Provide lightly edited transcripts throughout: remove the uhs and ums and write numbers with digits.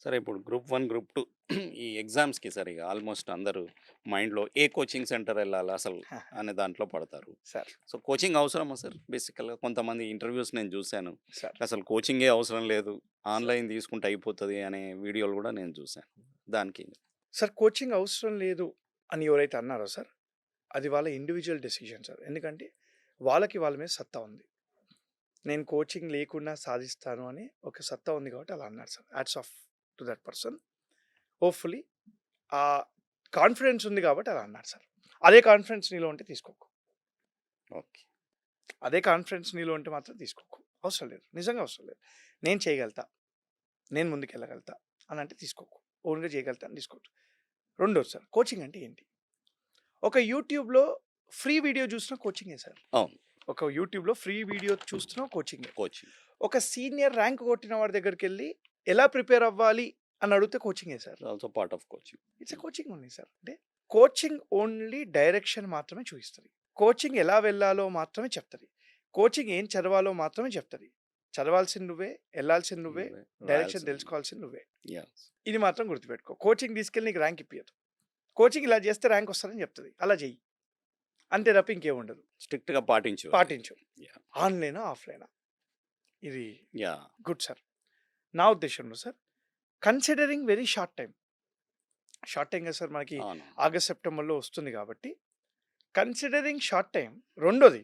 సరే ఇప్పుడు group 1, group 2 ఈ ఎగ్జామ్స్‌కి సార్ ఇగ ఆల్‌మోస్ట్ అందరూ మైండ్‌లో ఏ కోచింగ్ సెంటర్ ఎళ్ళాలా అసలు అనే దాంట్లో పడతారు. సార్, సో, కోచింగ్ అవసరమా సార్ బేసికల్‌గా? కొంతమంది ఇంటర్వ్యూస్ నేను జూసాను. సార్, అసలు కోచింగే అవసరం లేదు. సార్, ఆన్‌లైన్ తీసుకుంటే అయిపోతది అనే వీడియోలు గూడా నేను జూసాను. దానికి సార్ కోచింగ్ అవసరం లేదు అని ఎవరైతే అన్నారో సార్, అది వాళ్ళ ఇండివిడ్యువల్ డెసిషన్ సార్. ఎందుకంటే వాళ్ళకి వాళ్ళ మీద సత్తా ఉంది. నేను కోచింగ్ లేకుండా సాధిస్తాను అని ఒక సత్తా ఉంది కాబట్టి అలా అన్నారు sir. Hats off to that person. Hopefully ఆ కాన్ఫిడెన్స్ ఉంది కాబట్టి అలా అన్నారు సార్. అదే కాన్ఫిడెన్స్ నీలో ఉంటే తీసుకోకు. ఓకే. అదే కాన్ఫిడెన్స్ నీలో ఉంటే మాత్రం తీసుకోకు. అవసరం లేదు. నిజంగా అవసరం లేదు. నేను చేయగలుగుతా. నేను ముందుకెళ్ళగలుగుతా అని అంటే తీసుకోకు. ఓన్‌గా చేయగలుగుతా అని తీసుకోవద్దు. రెండోది సార్, కోచింగ్ అంటే ఏంటి? ఒక యూట్యూబ్‌లో ఫ్రీ వీడియో చూసినా కోచింగే సార్. అవును. ఒక యూట్యూబ్‌లో ఫ్రీ వీడియో చూస్తున్నా కోచింగే. కోచింగ్. ఒక సీనియర్ ర్యాంక్ కొట్టిన వాడి దగ్గరికెళ్ళి ఎలా ప్రిపేర్ అవ్వాలి అని అడిగితే కోచింగే sir. Also part of coaching. It's a coaching only sir. అంటే కోచింగ్ ఓన్లీ డైరెక్షన్ మాత్రమే చూపిస్తది. కోచింగ్ ఎలా వెళ్ళాలో మాత్రమే చెప్తది. కోచింగ్ ఏం చదవాలో మాత్రమే చెప్తది. చదవాల్సింది నువ్వే, ఎళ్ళాల్సింది నువ్వే, డైరెక్షన్ రాయాల్సింది. తెలుసుకోవాల్సింది నువ్వే. యాహ్! ఇది మాత్రం గుర్తుపెట్టుకో. కోచింగ్ తీసుకెళ్ళి నీకు ర్యాంక్ ఇప్పియదు. కోచింగ్ ఇలా చేస్తే ర్యాంక్ వస్తదని చెప్తది. అలా చెయ్యి. అంతే తప్ప ఇంకేముండదు. స్ట్రిక్ట్‌గా పాటించు. పాటించు. యాహ్! ఆన్‌లైనా, ఆఫ్‌లైనా. ఇది యాహ్! Good sir. నా ఉద్దేశంలో sir, considering very short time. Short time కదా సార్ మనకి అవును. ఆగస్ట్, సెప్టెంబర్‌లో వస్తుంది కాబట్టి, కన్సిడరింగ్ షార్ట్ టైమ్. రెండోది,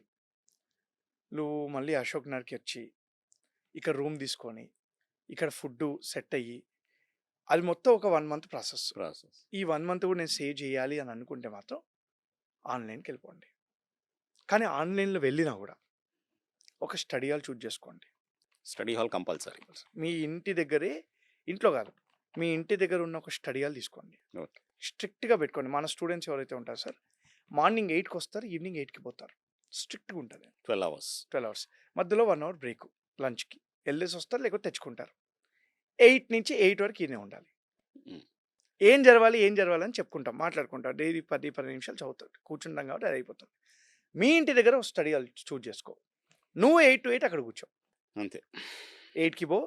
నువ్వు మళ్ళీ అశోక్ నగర్‌కి వచ్చి, ఇక్కడ రూమ్ తీసుకొని, ఇక్కడ ఫుడ్డు సెట్ అయ్యి, అది మొత్తం ఒక 1 మంత్ ప్రాసెస్. ప్రాసెస్. ఈ 1 మంత్ కూడా నేను సేవ్ చేయాలి అని అనుకుంటే మాత్రం ఆన్‌లైన్‌కెళ్ళిపోండి. కానీ ఆన్‌లైన్‌లో వెళ్ళినా కూడా ఒక స్టడీ హాల్ చూజ్ చేసుకోండి. Study hall compulsory. మీ ఇంటి దగ్గరే, ఇంట్లో కాదు, మీ ఇంటి దగ్గర ఉన్న ఒక స్టడీ హాల్ తీసుకోండి. ఓకే. స్ట్రిక్ట్‌గా పెట్టుకోండి. మన స్టూడెంట్స్ ఎవరైతే ఉంటారో సార్, మార్నింగ్ 8కి వస్తారు, ఈవినింగ్ 8కి పోతారు. స్ట్రిక్ట్‌గా ఉంటది. 12 అవర్స్. 12 అవర్స్. మధ్యలో 1 అవర్ బ్రేకు లంచ్‌కి. ఎళ్ళేసి వస్తారు, లేకపోతే తెచ్చుకుంటారు. 8 నుంచి 8 వరకు ఈడనే ఉండాలి. హ్మ్. ఏం జరగాలి, ఏం జరగాలి అని చెప్పుకుంటాం, మాట్లాడుకుంటాం. డైలీ 10, 12 నిమిషాలు చదువుతాడు. కూర్చుంటాం కాబట్టి అది అయిపోతుంది. మీ ఇంటి దగ్గర ఒక స్టడీ హాల్ చూజ్ చేసుకో. నువ్వు 8-8 అక్కడ కూర్చో. అంతే. 8కి పో,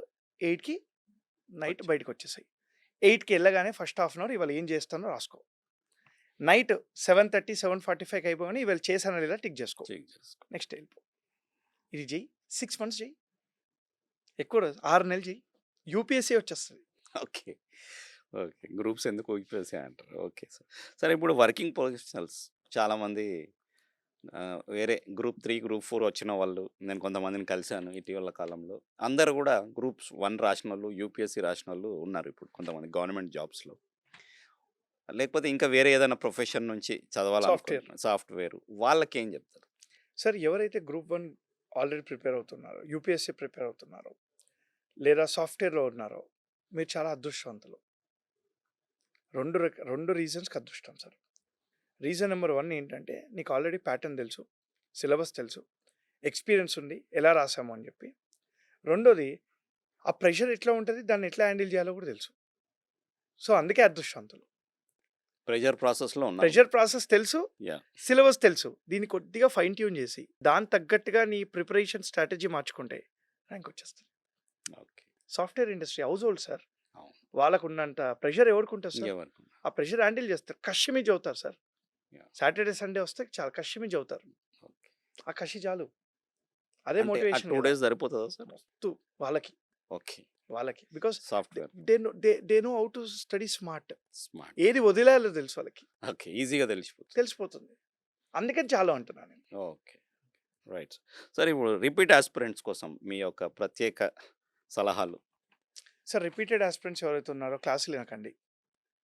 8కి నైట్ వచ్చి బయటకొచ్చేసేయి. 8కి ఎళ్ళగానే ఫస్ట్ హాఫ్ అన్ అవర్ ఇవాళ ఏం చేస్తానో రాసుకో. నైట్ 7:30, 7:45కి అయిపోగానే ఇవాళ చేశానో లేదా టిక్ చేసుకో. చెక్ చేసుకో. నెక్స్ట్ వెళ్ళిపో. ఇది చెయ్యి. 6 మంత్స్ చెయ్యి. ఎక్కువ రోజు 6 నెలలు చెయ్యి. యూపీఎస్సీ వచ్చేస్తది. ఓకే. ఓకే. గ్రూప్స్ ఎందుకు ఊగిపోసాయి అంటారు. Okay sir. సరే ఇప్పుడు వర్కింగ్ ప్రొఫెషనల్స్ చాలామంది వేరే గ్రూప్ 3, గ్రూప్ 4 వచ్చిన వాళ్ళు నేను కొంతమందిని కలిసాను ఇటీవల కాలంలో. అందరూ గూడా గ్రూప్స్ 1 రాసినోళ్ళు, యూపీఎస్సీ రాసినోళ్ళు ఉన్నారు ఇప్పుడు కొంతమంది గవర్నమెంట్ జాబ్స్‌లో. లేకపోతే ఇంకా వేరే ఏదైనా ప్రొఫెషన్ నుంచి సాఫ్ట్‌వేర్. చదవాలనుకుంటున్న సాఫ్ట్‌వేర్ వాళ్ళకేం జెప్తారు? సార్, ఎవరైతే గ్రూప్ 1 ఆల్రెడీ ప్రిపేర్ అవుతున్నారో, యూపీఎస్సీ ప్రిపేర్ అవుతున్నారో, లేదా సాఫ్ట్‌వేర్‌లో ఉన్నారో, మీరు చాలా అదృష్టవంతులు. 2 రీజన్స్‌కి అదృష్టం సార్. రీజన్ నంబర్ 1 ఏంటంటే, నీకు ఆల్రెడీ ప్యాటర్న్ తెలుసు, సిలబస్ తెలుసు, ఎక్స్‌పీరియన్స్ ఉంది, ఎలా రాసాము అని చెప్పి. రెండోది, ఆ ప్రెషర్ ఎట్లా ఉంటది, దాన్ని ఎట్లా హ్యాండిల్ చేయాలో కూడా తెలుసు. సో, అందుకే అదృష్టవంతులు. ప్రెషర్ ప్రాసెస్‌లో ఉన్నారు ప్రెషర్ మీరు. ప్రాసెస్ తెలుసు, యాహ్! సిలబస్ తెలుసు. దీన్ని కొద్దిగా ఫైన్ ట్యూన్ చేసి, దానికి తగ్గట్టుగా నీ ప్రిపరేషన్ స్ట్రాటజీ మార్చుకుంటే ర్యాంక్ వచ్చేస్తది. Okay. Software industry house hold sir. అవును. వాళ్ళకున్నంత ప్రెషర్ ఎవరికుంటది సార్? ఇంకెవరికి ఆ ప్రెషర్ హ్యాండిల్ చేస్తారు. కషి మీద చదువుతారు సార్. యాహ్! సాటర్‌డే, సండే వస్తే చాలా కషి మీద చదువుతారు. ఓకే. ఆ కషి చాలు. అదే అంటే ఆ మోటివేషన్ 2 గదా! డేస్ సరిపోతదా సార్? మస్తు వాళ్ళకి. ఓకే. వాళ్ళకి. Because software they know how to study smart. Smart. ఏది వదిలేయాలో తెలుసు వాళ్ళకి. ఓకే. ఈజీగా తెలిసిపోతుంది. తెలిసిపోతుంది. అందుకని చాలా అంటున్నా నేను. ఓకే. రైట్. సరే ఇప్పుడు రిపీట్ యాస్పిరెంట్స్ కోసం మీ యొక్క ప్రత్యేక సలహాలు? సార్, రిపీటెడ్ యాస్పిరెంట్స్ ఎవరైతే ఉన్నారో క్లాసులు వినకండి.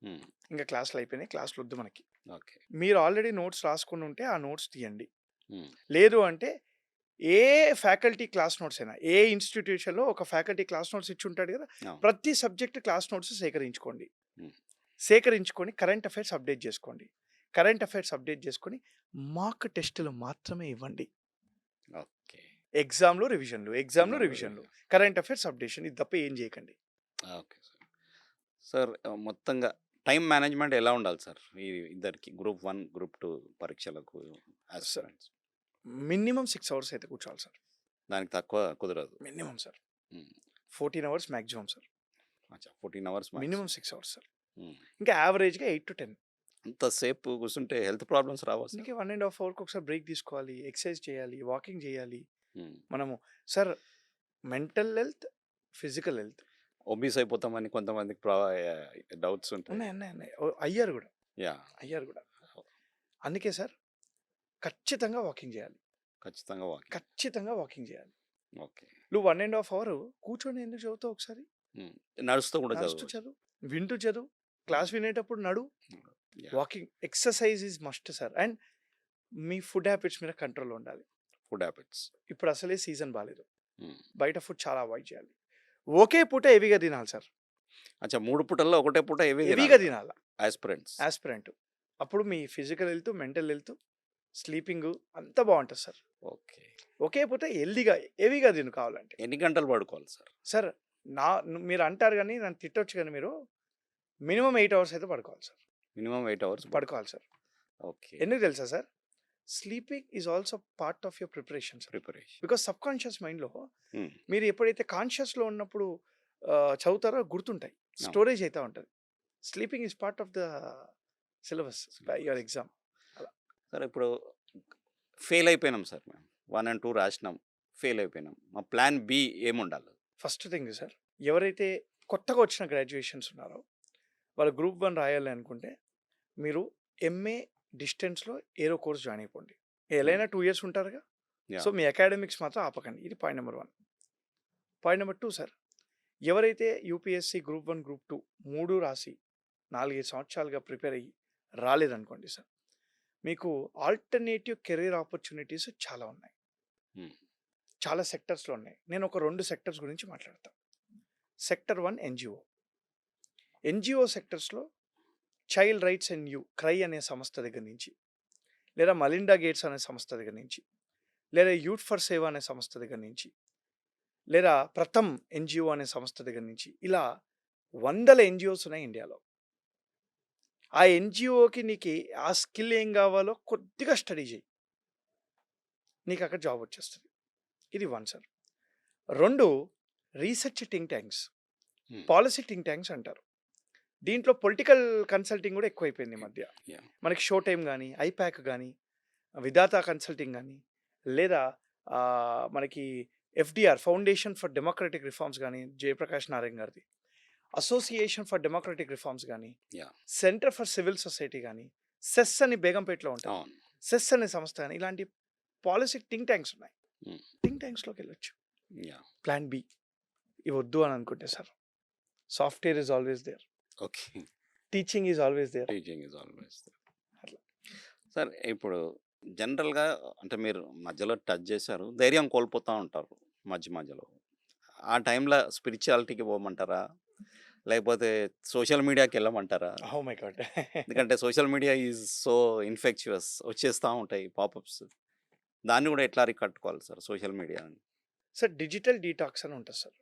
హ్మ్. ఇంక క్లాసులు అయిపోయినాయి. క్లాసులొద్దు మనకి. ఓకే. మీరు ఆల్రెడీ నోట్స్ రాసుకొని ఉంటే ఆ నోట్స్ తీయండి. హ్మ్. లేదు అంటే ఏ ఫ్యాకల్టీ క్లాస్ నోట్స్ అయినా, ఏ ఇన్‌స్టిట్యూషన్‌లో ఒక ఫ్యాకల్టీ క్లాస్ నోట్స్ ఇచ్చుంటాడు గదా! అవును. ప్రతి సబ్జెక్ట్ క్లాస్ నోట్స్ సేకరించుకోండి. హ్మ్. సేకరించుకొని కరెంట్ అఫైర్స్ అప్డేట్ జేసుకోండి. కరెంట్ అఫైర్స్ అప్డేట్ జేసుకొని మాక్ టెస్టులు మాత్రమే ఇవ్వండి. ఓకే. ఎగ్జామ్‌లో రివిజన్‌లు, ఎగ్జామ్‌లో ఎగ్జామ్‌లో రివిజన్‌లు. రివిజన్. కరెంట్ అఫైర్స్ అప్డేషన్ ఇది తప్ప ఏం జేయకండి. Okay sir. సార్ మొత్తంగా టైమ్ మేనేజ్‌మెంట్ ఎలా ఉండాలి సార్? ఈ ఇద్దరికి గ్రూప్ 1, గ్రూప్ 2 పరీక్షలకు సార్, యాస్పిరెంట్స్. మినిమమ్ 6 అవర్స్ అయితే కూర్చోవాలి సార్. దానికి తక్కువ కుదరదు. Minimum sir. హ్మ్. 14 అవర్స్ మాక్సిమమ్ సార్. అచ్చా 14 అవర్స్ మినిమమ్ 6 అవర్స్ సార్. ఇంకా యావరేజ్‌గా 8-10. అంతసేపు కూర్చుంటే హెల్త్ ప్రాబ్లమ్స్ రావా సార్? అందుకే 1 ½ అవర్‌కి ఒకసారి బ్రేక్ తీసుకోవాలి. ఎక్సర్సైజ్ చేయాలి. వాకింగ్ చేయాలి. హ్మ్. మనము sir mental health, physical health obese అయిపోతామని కొంతమందికి డౌట్స్ ఉంటాయి. ఉన్నాయి. అయ్యారు గూడా. యాహ్! అయ్యారు గూడా. అందుకే సార్ ఖచ్చితంగా వాకింగ్ చేయాలి. ఖచ్చితంగా వాకింగ్. ఖచ్చితంగా వాకింగ్ చేయాలి. ఓకే. నువ్వు 1 ½ అవర్ కూర్చొని ఎందుకు చదువుతావు ఒకసారి? నడుస్తూ కూడా నడుస్తూ చదవచ్చు. చదువు. వింటూ చదువు. క్లాస్ వినేటప్పుడు నడు. Yeah! Walking, exercise is must sir. And me food habits మీద కంట్రోల్ ఉండాలి. Food habits. ఇప్పుడు అసలే సీజన్ బాలేదు. హ్మ్. బయట ఫుడ్ చాలా అవాయిడ్ చేయాలి. ఒకే పూట హెవీగా తినాలి సార్. అచ్చా 3 పూటల్లో ఒకటే పూట హెవీగా తినాలి యాస్పిరెంట్స్. యాస్పిరెంట్. అప్పుడు మీ physical health, mental health, sleeping అంతా బాగుంటుంది సార్. ఓకే. ఒకే పూట హెవీగా తిను కావాలంటే. ఎన్ని గంటలు పడుకోవాలి సార్? సార్ మీరు అంటారు కానీ నన్ను తిట్టొచ్చు కానీ మీరు మినిమం 8 అవర్స్ అయితే పడుకోవాలి సార్. మినిమం 8 అవర్స్ పడుకోవాలి సార్. ఓకే. ఎందుకు తెలుసా sir? Sleeping is also part of your preparation sir. Preparation. Because sub conscious మైండ్లో హ్మ్. మీరు ఎప్పుడైతే కాన్షియస్లో ఉన్నప్పుడు చదువుతారో గుర్తుంటాయి. స్టోరేజ్ అయితే ఉంటుంది. Sleeping is part of the syllabus your exam. Sir ఇప్పుడు ఫెయిల్ అయిపోయినాం సార్ మేము. 1 and 2 రాసినాం. ఫెయిల్ అయిపోయినాం. మా ప్లాన్ బి ఏముండాలి? ఫస్ట్ థింగ్ సార్, ఎవరైతే కొత్తగా వచ్చిన గ్రాడ్యుయేషన్స్ ఉన్నారో వాళ్ళు గ్రూప్ 1 రాయాలి అనుకుంటే మీరు ఎంఏ డిస్టెన్స్లో ఏరో కోర్స్ జాయిన్ అయిపోండి. ఎలా 2 years ఉంటారుగా. Yeah. సో మీ అకాడమిక్స్ మాత్రం ఆపకండి. ఇది point number 1. Point number 2 sir, ఎవరైతే యూపీఎస్సీ గ్రూప్ 1, గ్రూప్ 2 3 రాసి 4-5 సంవత్సరాలుగా ప్రిపేర్ అయ్యి రాలేదనుకోండి సార్, మీకు ఆల్టర్నేటివ్ కెరీర్ ఆపర్చునిటీస్ చాలా ఉన్నాయి. Hmm. చాలా సెక్టర్స్లో ఉన్నాయి. నేను ఒక 2 సెక్టర్స్ గురించి మాట్లాడతాను. Sector 1 NGO. ఎన్జిఓ సెక్టర్స్లో child rights and you CRY అనే సంస్థ దగ్గర నుంచి, లేదా మలిండా గేట్స్ అనే సంస్థ దగ్గర నుంచి, లేదా యూత్ ఫర్ సేవ అనే సంస్థ దగ్గర నుంచి, లేదా ప్రథమ్ ఎన్జిఓ అనే సంస్థ దగ్గర నుంచి, ఇలా 100 ఎన్జిఓస్ ఉన్నాయి ఇండియాలో. ఆ ఎన్జిఓకి నీకు ఆ స్కిల్ ఏం కావాలో కొద్దిగా స్టడీ చేయి, నీకు అక్కడ జాబ్ వచ్చేస్తుంది. ఇది 1 sir. 2 research think tanks, policy think tanks అంటారు. దీంట్లో పొలిటికల్ కన్సల్టింగ్ కూడా ఎక్కువైపోయింది ఈ మధ్య. Yeah. మనకి షో టైమ్ కానీ, ఐపాక్ కానీ, విధాత కన్సల్టింగ్ కానీ, లేదా మనకి FDR foundation for democratic reforms కానీ, జయప్రకాష్ నారాయణ్ గారిది, అసోసియేషన్ ఫర్ డెమోక్రటిక్ రిఫార్మ్స్ కానీ, Yeah. Centre for civil society కానీ, సెస్ అని బేగంపేటలో ఉంటుంది, అవును. సెస్ అనే సంస్థ కానీ, ఇలాంటి పాలసీ థింక్ ట్యాంక్స్ ఉన్నాయి. Hmm. థింక్ ట్యాంక్స్లోకి వెళ్ళొచ్చు. Yeah. ప్లాన్ బి ఇవి వద్దు అని అనుకుంటే sir, software is always there, okay. Teaching is always there. Teaching is always. అట్లా. సార్ ఇప్పుడు జనరల్గా అంటే మీరు మధ్యలో టచ్ చేశారు, ధైర్యం కోల్పోతూ ఉంటారు మధ్యలో. ఆ టైంలో స్పిరిచువాలిటీకి పోమంటారా, లేకపోతే సోషల్ మీడియాకి వెళ్ళమంటారా? Oh my god. ఎందుకంటే social media is so infectious, వచ్చేస్తూ ఉంటాయి పాపప్స్. దాన్ని కూడా ఎట్లా కట్టుకోవాలి సార్ సోషల్ మీడియాని? సార్ డిజిటల్ డీటాక్స్ అని ఉంటుంది సార్.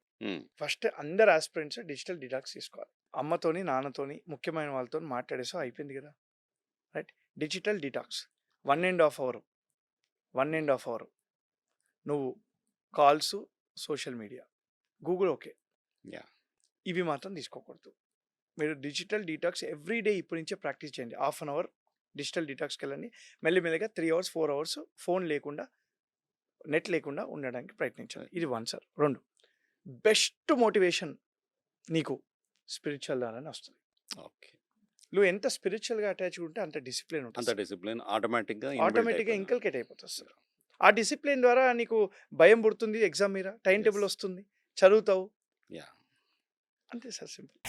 ఫస్ట్ అందరు ఆస్పిరెంట్స్ డిజిటల్ డీటాక్స్ తీసుకోవాలి. అమ్మతోని, నాన్నతోని, ముఖ్యమైన వాళ్ళతో మాట్లాడేసో అయిపోయింది కదా, రైట్. డిజిటల్ డీటాక్స్ 1 ½ అవర్ నువ్వు calls, social media, Google okay, Yeah. ఇవి మాత్రం తీసుకోకూడదు. మీరు డిజిటల్ డీటాక్స్ ఎవ్రీడే ఇప్పటి నుంచే ప్రాక్టీస్ చేయండి. ½ an hour డిజిటల్ డీటాక్స్కి వెళ్ళండి. మెల్లిమెల్లిగా 3 hours 4 hours ఫోన్ లేకుండా, నెట్ లేకుండా ఉండడానికి ప్రయత్నించండి. ఇది 1 సార్. 2 బెస్ట్ మోటివేషన్ నీకు స్పిరిచువల్ ద్వారానే వస్తుంది. ఓకే. నువ్వు ఎంత స్పిరిచువల్గా అటాచ్ ఉంటే అంత డిసిప్లిన్ అంత ఉంటుంది, డిసిప్లిన్ ఆటోమేటిక్గా ఇంకల్కేట్ అయిపోతుంది సార్. ఆ డిసిప్లిన్ ద్వారా నీకు భయం పుడుతుంది, ఎగ్జామ్ మీద టైం టేబుల్ వస్తుంది, చదువుతావు. Yeah. అంతే సార్, సింపుల్.